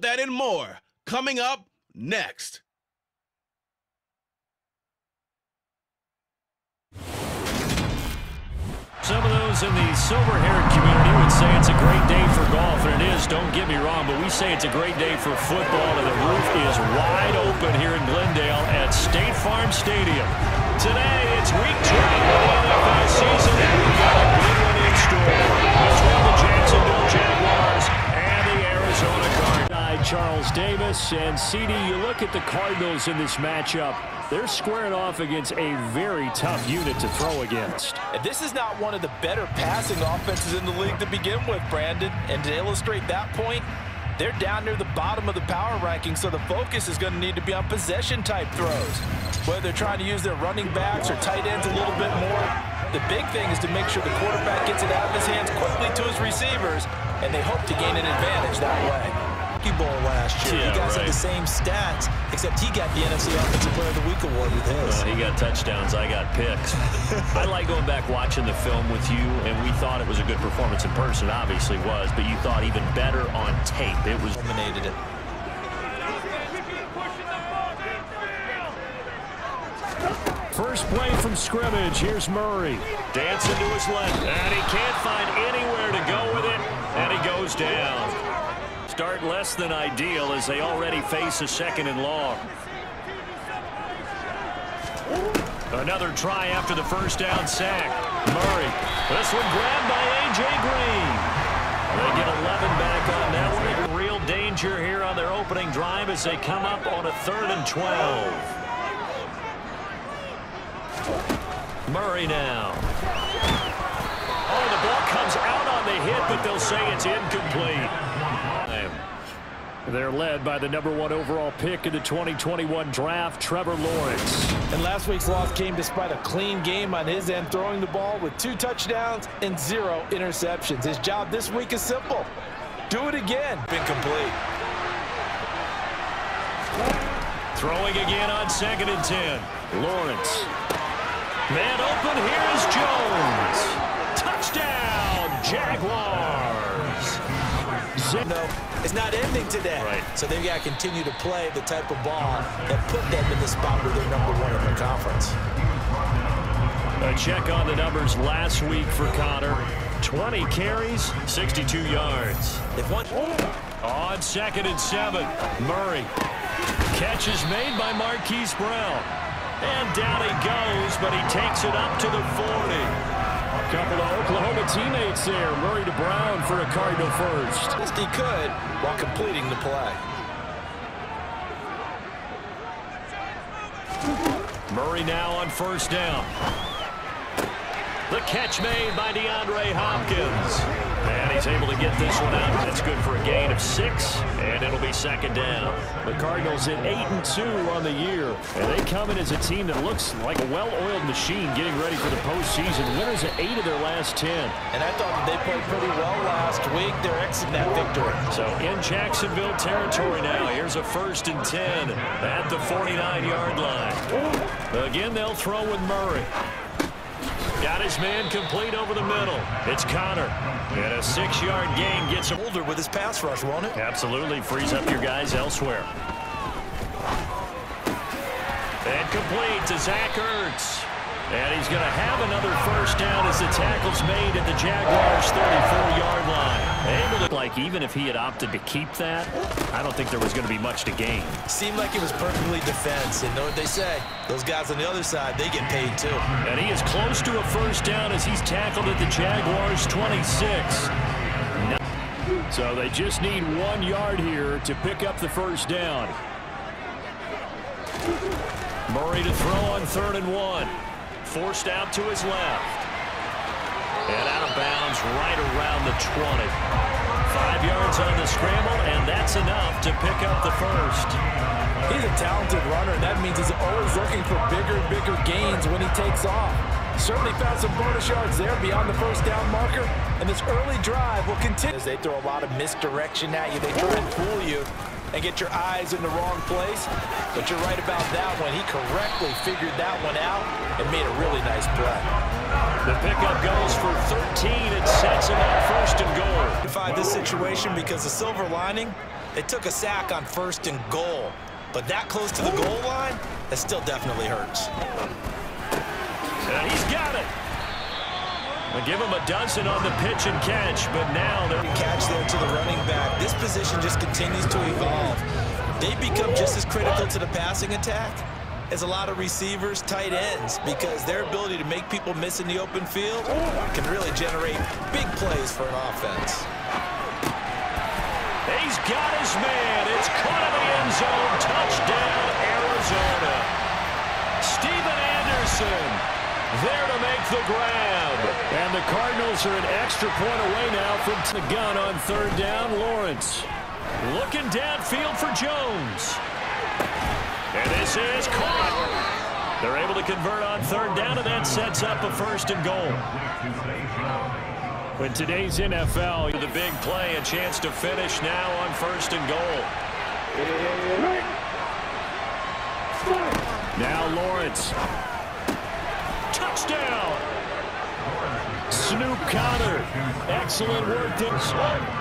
That and more coming up next. Some of those in the silver-haired community would say it's a great day for golf, and it is, don't get me wrong, but we say it's a great day for football, and the roof is wide open here in Glendale at State Farm Stadium. Today, it's week 2 of the NFL season, and we've got a good one in store between the Jacksonville Jaguars and the Arizona Cardinals. Charles Davis, and CD, you look at the Cardinals in this matchup. They're squaring off against a very tough unit to throw against. And this is not one of the better passing offenses in the league to begin with, Brandon. And to illustrate that point, they're down near the bottom of the power ranking, so the focus is going to need to be on possession-type throws. Whether they're trying to use their running backs or tight ends a little bit more, the big thing is to make sure the quarterback gets it out of his hands quickly to his receivers, and they hope to gain an advantage that way. Bowl last year. Yeah, you guys right. had the same stats, except he got the NFC Offensive Player of the Week award with his. He got touchdowns, I got picks. I like going back watching the film with you, and we thought it was a good performance in person, obviously was, but you thought even better on tape. It was dominated it. First play from scrimmage. Here's Murray. Dancing to his left, and he can't find anywhere to go with it, and he goes down. Start less than ideal as they already face a 2nd and long. Another try after the first down sack. Murray. This one grabbed by A.J. Green. They get 11 back on that one. Real danger here on their opening drive as they come up on a 3rd and 12. Murray now. Oh, the ball comes out on the hit, but they'll say it's incomplete. They're led by the #1 overall pick in the 2021 draft, Trevor Lawrence. And last week's loss came despite a clean game on his end, throwing the ball with 2 touchdowns and 0 interceptions. His job this week is simple. Do it again. Incomplete. Throwing again on 2nd and 10. Lawrence. Man open, here's Jones. Touchdown, Jaguars. No, it's not ending today. Right. So they've got to continue to play the type of ball that put them in the spot where they're #1 in the conference. A check on the numbers last week for Connor. 20 carries, 62 yards. They've won. On 2nd and 7, Murray. Catch is made by Marquise Brown. And down he goes, but he takes it up to the 40. A couple of Oklahoma teammates there. Murray to Brown for a Cardinal first. Best he could while completing the play. Murray now on 1st down. The catch made by DeAndre Hopkins. And he's able to get this one out. That's good for a gain of 6, and it'll be 2nd down. The Cardinals at 8-2 on the year, and they come in as a team that looks like a well-oiled machine getting ready for the postseason. Winners at 8 of their last 10. And I thought that they played pretty well last week. They're exiting that victory. So in Jacksonville territory now. Here's a 1st and 10 at the 49-yard line. Again, they'll throw with Murray. Got his man complete over the middle. It's Connor. And a 6-yard gain gets him Older with his pass rush, won't it? Absolutely. Frees up your guys elsewhere. And complete to Zach Ertz. And he's going to have another 1st down as the tackle's made at the Jaguars' 34-yard line. Able to, like, even if he had opted to keep that, I don't think there was going to be much to gain. Seemed like it was perfectly defense. And know what they say? Those guys on the other side, they get paid too. And he is close to a 1st down as he's tackled at the Jaguars' 26. So they just need 1 yard here to pick up the 1st down. Murray to throw on 3rd and 1. Forced out to his left. And out of bounds right around the 20. 5 yards on the scramble, and that's enough to pick up the 1st. He's a talented runner, and that means he's always looking for bigger and bigger gains when he takes off. Certainly found some bonus yards there beyond the 1st down marker, and this early drive will continue. As they throw a lot of misdirection at you, they try and fool you and get your eyes in the wrong place. But you're right about that one. He correctly figured that one out and made a really nice play. The pickup goes for 13 and sets him up 1st and goal. This situation because the silver lining, They took a sack on 1st and goal, but that close to the goal line, that still definitely hurts. And he's got it. They'll give him a dozen on the pitch and catch, but now they're... Catch there to the running back. This position just continues to evolve. They become just as critical to the passing attack as a lot of receivers, tight ends, because their ability to make people miss in the open field can really generate big plays for an offense. He's got his man. It's caught in the end zone. Touchdown, Arizona. Steven Anderson there to make the grab. And the Cardinals are an extra point away now from the gun on 3rd down. Lawrence looking downfield for Jones. And this is caught. They're able to convert on 3rd down, and that sets up a 1st and goal. In today's NFL, the big play, a chance to finish now on 1st and goal. Now Lawrence. Touchdown. Snoop Conner. Excellent work.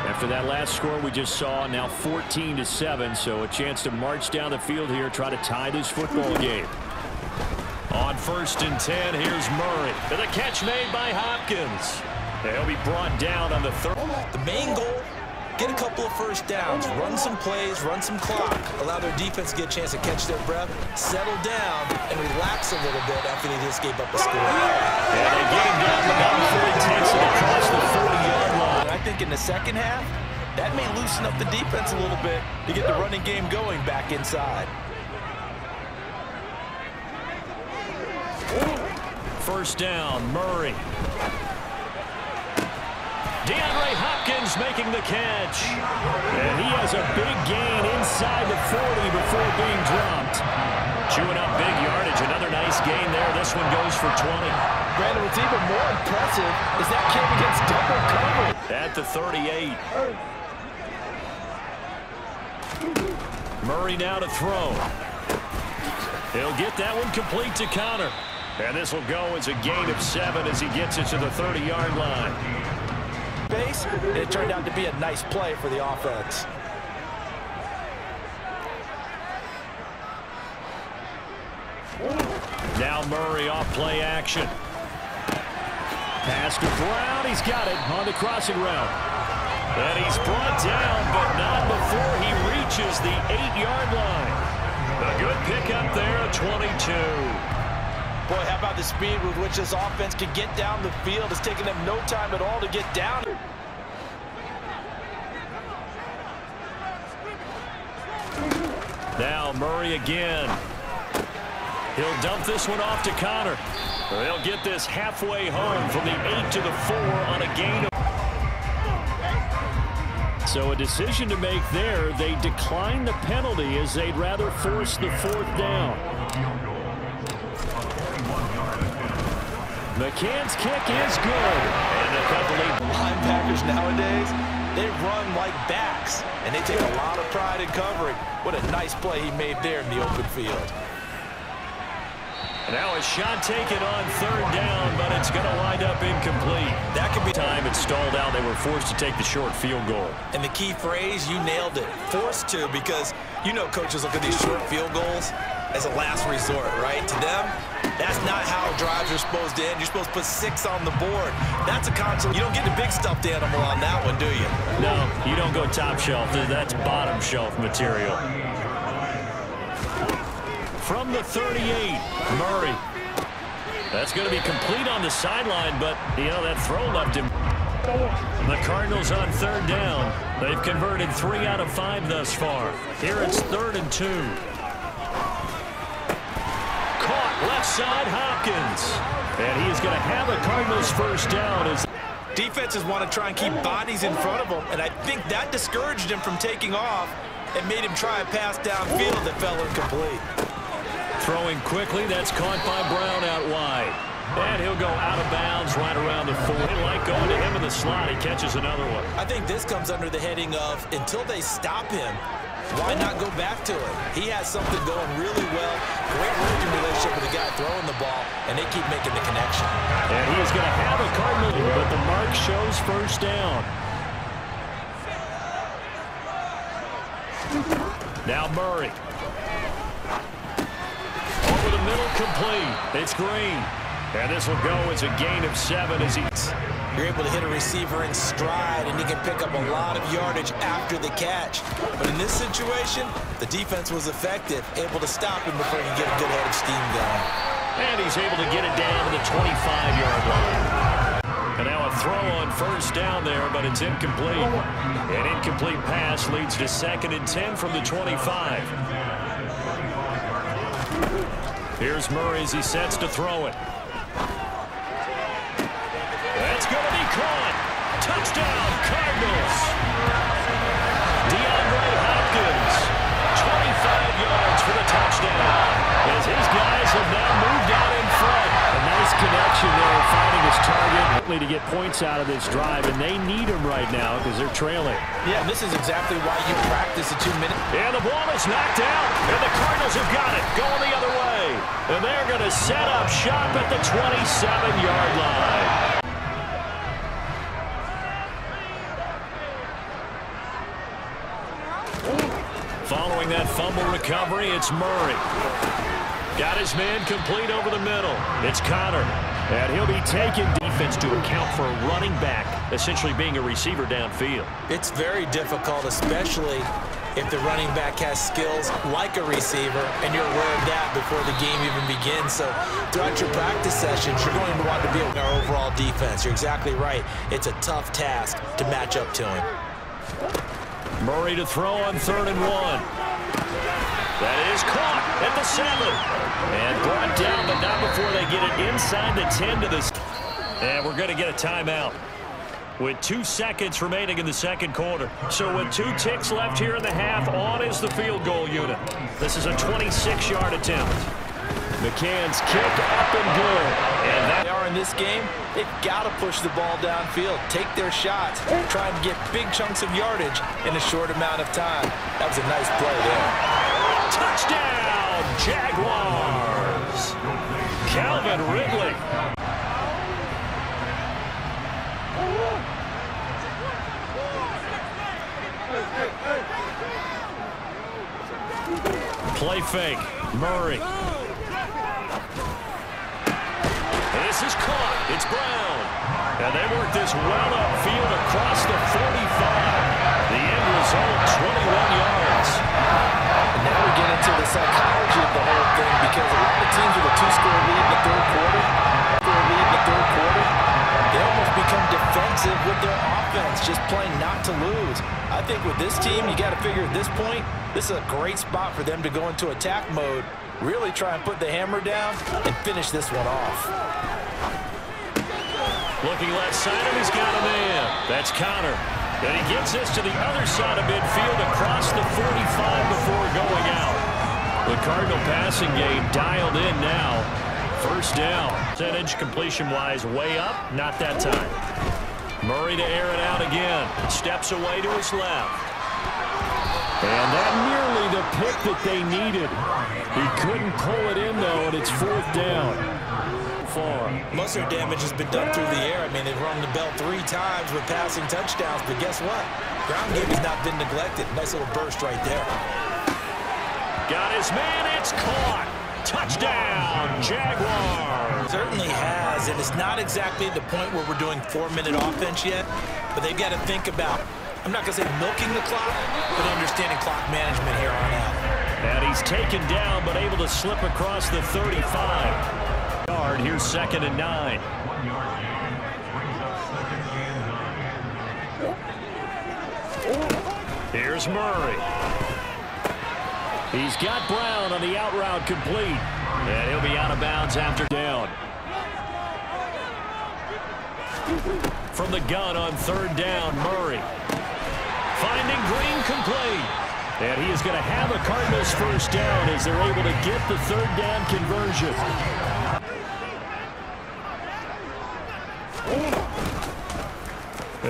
After that last score we just saw, now 14-7, so a chance to march down the field here, try to tie this football game. On 1st and 10, here's Murray. And the catch made by Hopkins. He'll be brought down on the 3rd. The main goal, get a couple of 1st downs, run some plays, run some clock, allow their defense to get a chance to catch their breath, settle down, and relax a little bit after they just gave up a score. And they get him down the ball before he takes it across the 40-yard line. I think in the second half, that may loosen up the defense a little bit to get the running game going back inside. 1st down, Murray. DeAndre Hopkins making the catch. And he has a big gain inside the 40 before being dropped. Chewing up big yardage. Another nice gain there. This one goes for 20. Brandon, what's even more impressive is that kid against double cover. At the 38. Murray now to throw. He'll get that one complete to Conner. And this will go as a gain of 7 as he gets it to the 30-yard line. Base, and it turned out to be a nice play for the offense. Now Murray off play action. Pass to Brown. He's got it on the crossing route. And he's brought down, but not before he reaches the 8-yard line. A good pickup there at 22. Boy, how about the speed with which this offense can get down the field? It's taking them no time at all to get down. Now Murray again. He'll dump this one off to Conner. They'll get this halfway home from the 8 to the 4 on a gain of... So a decision to make there. They decline the penalty as they'd rather force the 4th down. McCann's kick is good. And a couple of linebackers nowadays, they run like backs, and they take a lot of pride in covering. What a nice play he made there in the open field. Now a shot taken on 3rd down, but it's going to wind up incomplete. That could be time. It stalled out. They were forced to take the short field goal. And the key phrase, you nailed it. Forced to, because you know coaches look at these short field goals as a last resort, right? To them, that's not how drives are supposed to end. You're supposed to put 6 on the board. That's a concept. You don't get the big stuffed animal on that one, do you? No, you don't go top shelf. That's bottom shelf material. From the 38, Murray. That's going to be complete on the sideline, but, you know, that throw left him. The Cardinals on 3rd down. They've converted 3 out of 5 thus far. Here it's 3rd and 2. Caught left side, Hopkins. And he is going to have a Cardinals 1st down. As defenses want to try and keep bodies in front of him, and I think that discouraged him from taking off and made him try a pass downfield that fell incomplete. Throwing quickly, that's caught by Brown out wide. And he'll go out of bounds right around the 4. They like going to him in the slot. He catches another one. I think this comes under the heading of, until they stop him, why not go back to it? He has something going really well. Great working relationship with the guy throwing the ball, and they keep making the connection. And he is going to have a Cardinal, but the mark shows 1st down. Now Murray. Over the middle, complete. It's Green. And this will go as a gain of 7 as you're able to hit a receiver in stride, and he can pick up a lot of yardage after the catch. But in this situation, the defense was effective, able to stop him before he could get a good head of steam going. And he's able to get it down to the 25-yard line. And now a throw on first down there, but it's incomplete. An incomplete pass leads to 2nd and 10 from the 25. Here's Murray as he sets to throw it. That's going to be caught. Touchdown, Cardinals. DeAndre Hopkins, 25 yards for the touchdown. As his guys have now moved out in front. A nice connection there, finding his target. To get points out of this drive, and they need him right now because they're trailing. Yeah, this is exactly why you practice a 2-minute. And the ball is knocked out, and the Cardinals have got it, going the other way. And they're going to set up shop at the 27-yard line. Following that fumble recovery, it's Murray. Got his man complete over the middle. It's Connor. And he'll be taking defense to account for a running back, essentially being a receiver downfield. It's very difficult, especially if the running back has skills like a receiver, and you're aware of that before the game even begins. So throughout your practice sessions, you're going to want to be able to our overall defense. You're exactly right. It's a tough task to match up to him. Murray to throw on 3rd and 1. That is caught at the 7. And brought down, but not before they get it inside the 10 to the... And we're going to get a timeout with 2 seconds remaining in the second quarter. So with 2 ticks left here in the half, on is the field goal unit. This is a 26-yard attempt. McCann's kick up and good. And that... They are in this game, they've got to push the ball downfield, take their shots, try and get big chunks of yardage in a short amount of time. That was a nice play there. Touchdown, Jaguars! Calvin Ridley. Play fake. Murray. This is caught. It's Brown. And they work this well upfield across the 45. The end result, 21 yards. And now we get into the psychology of the whole thing, because a lot of teams with a 2-score lead in the third quarter, they almost become defensive with their offense, just playing not to lose. I think with this team, you got to figure at this point, this is a great spot for them to go into attack mode, really try and put the hammer down and finish this one off. Looking left side, and he's got a man. That's Connor. And he gets this to the other side of midfield across the 45 before going out. The Cardinal passing game dialed in now. First down. Percentage completion-wise way up. Not that time. Murray to air it out again. Steps away to his left. And that nearly the pick that they needed. He couldn't pull it in, though, and it's 4th down. Most of their damage has been done through the air. I mean, they've rung the bell 3 times with passing touchdowns, but guess what? Ground game has not been neglected. Nice little burst right there. Got his man. It's caught. Touchdown, Jaguars. Certainly has, and it's not exactly the point where we're doing 4-minute offense yet, but they've got to think about, I'm not going to say milking the clock, but understanding clock management here on out. And he's taken down, but able to slip across the 35. Here's 2nd and 9. Here's Murray. He's got Brown on the out route complete. And he'll be out of bounds after down. From the gun on 3rd down, Murray. Finding Green complete. And he is going to have a Cardinals first down as they're able to get the 3rd down conversion.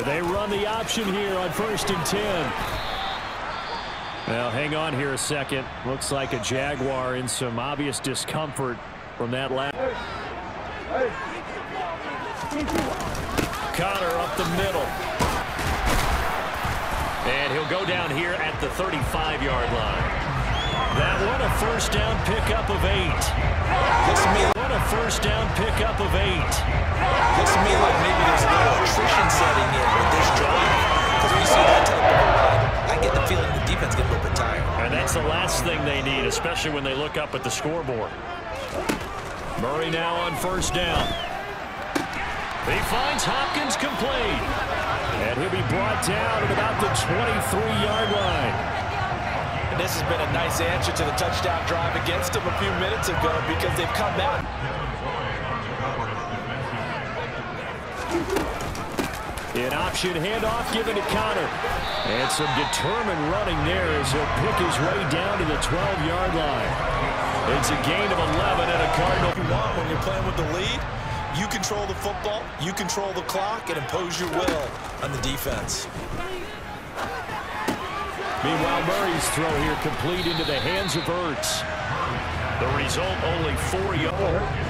They run the option here on 1st and 10. Now, hang on here a second. Looks like a Jaguar in some obvious discomfort from that last. Connor up the middle. And he'll go down here at the 35-yard line. What a first down pickup of 8. Looks to me, What a first down pickup of 8. looks to me like maybe there's a little attrition setting in with this drive. Because when you see that type of a run, I get the feeling the defense gets a little bit tired. And that's the last thing they need, especially when they look up at the scoreboard. Murray now on first down. He finds Hopkins complete. And he'll be brought down at about the 23-yard line. And this has been a nice answer to the touchdown drive against them a few minutes ago because they've come out. An option handoff given to Connor. And some determined running there as he'll pick his way down to the 12-yard line. It's a gain of 11 and a Cardinal. You want when you're playing with the lead, you control the football, you control the clock, and impose your will on the defense. Meanwhile, Murray's throw here complete into the hands of Ertz. The result, only 4 yards.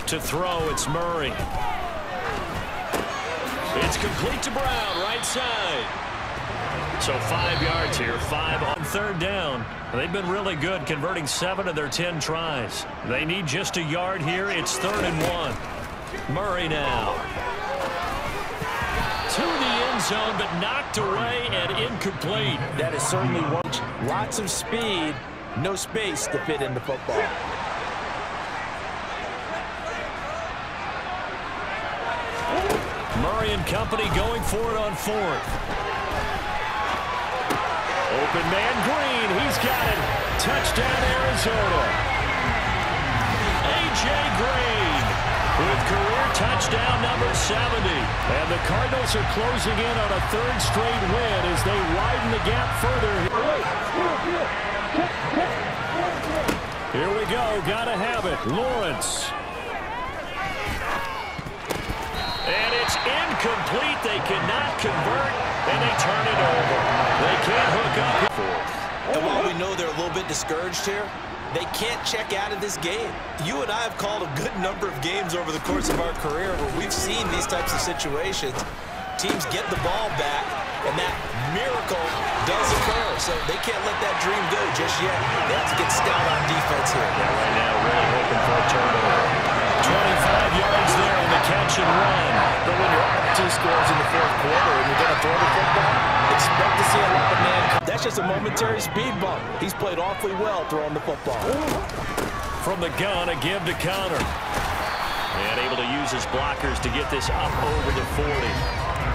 To throw, it's Murray. It's complete to Brown, right side. So 5 yards here, 5 on third down. They've been really good, converting 7 of their 10 tries. They need just a yard here. It's 3rd and 1. Murray now. To the end zone, but knocked away and incomplete. That is certainly one. Lots of speed, no space to fit into football. Murray and company going for it on 4th. Open man Green, he's got it. Touchdown Arizona. A.J. Green with career touchdown number 70. And the Cardinals are closing in on a 3rd straight win as they widen the gap further. Here we go, gotta have it. Lawrence. And it's incomplete. They cannot convert, and they turn it over. They can't hook up. And while we know they're a little bit discouraged here, they can't check out of this game. You and I have called a good number of games over the course of our career where we've seen these types of situations. Teams get the ball back, and that miracle does occur. So they can't let that dream go just yet. They have to get stout on defense here. Yeah, right now, really hoping for a turnover. 25 yards there on the catch and run. But when you're up 2 scores in the 4th quarter and you're going to throw the football, expect to see a lot of man come. That's just a momentary speed bump. He's played awfully well throwing the football. From the gun, a give to Connor. And able to use his blockers to get this up over the 40.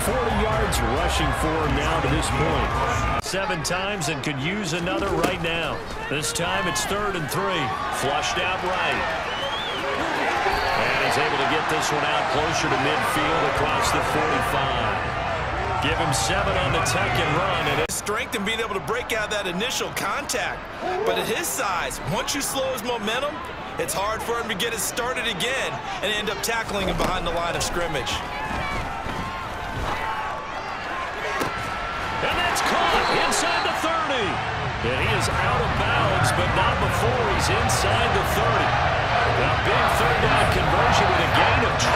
40 yards rushing for him now to this point. 7 times and could use another right now. This time it's 3rd and 3. Flushed out right. And he's able to get this one out closer to midfield across the 45. Give him 7 on the tuck and run. And his strength in being able to break out that initial contact. But at his size, once you slow his momentum, it's hard for him to get it started again and end up tackling him behind the line of scrimmage. And that's caught inside the 30. And he is out of bounds, but not before he's inside the 30. A big 3rd down conversion with a gain of 28.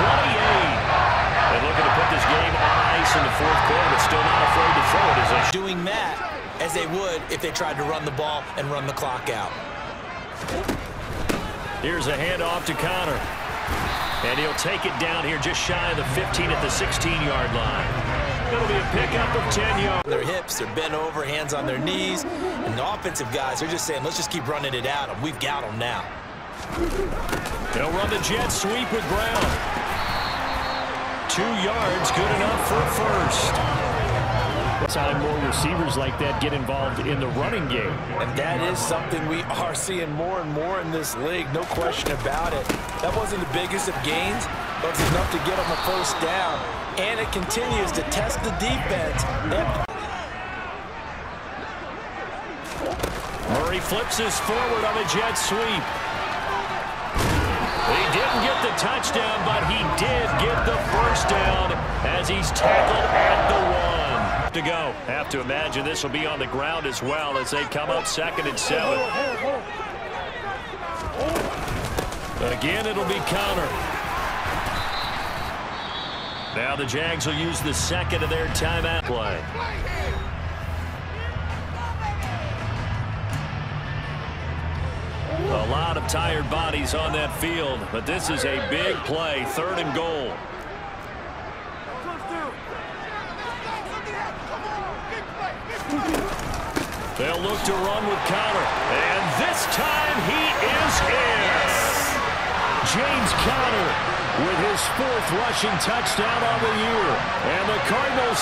They're looking to put this game on ice in the 4th quarter, but still not afraid to throw it as they doing that as they would if they tried to run the ball and run the clock out. Here's a handoff to Connor. And he'll take it down here just shy of the 15 at the 16-yard line. It'll be a pickup of 10 yards. Their hips, they're bent over, hands on their knees. And the offensive guys, they're just saying, let's just keep running it out, and we've got them now. They'll run the jet sweep with Brown. 2 yards, good enough for a first. Time more receivers like that get involved in the running game. And that is something we are seeing more and more in this league, no question about it. That wasn't the biggest of gains, but it's enough to get them a first down. And it continues to test the defense. Murray flips this forward on a jet sweep. He didn't get the touchdown, but he did get the first down as he's tackled at the 1. To go. Have to imagine this will be on the ground as well as they come up 2nd and 7. Again, it'll be Connor. Now the Jags will use the second of their timeout play. A lot of tired bodies on that field, but this is a big play, 3rd and goal. They'll look to run with Conner, and this time he is in. James Conner with his 4th rushing touchdown on the year. And the Cardinals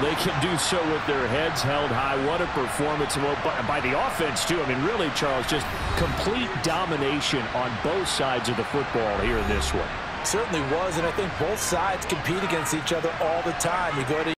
they can do so with their heads held high. What a performance by the offense, too. I mean, really, Charles, just complete domination on both sides of the football here in this one. Certainly was, and I think both sides compete against each other all the time. You go to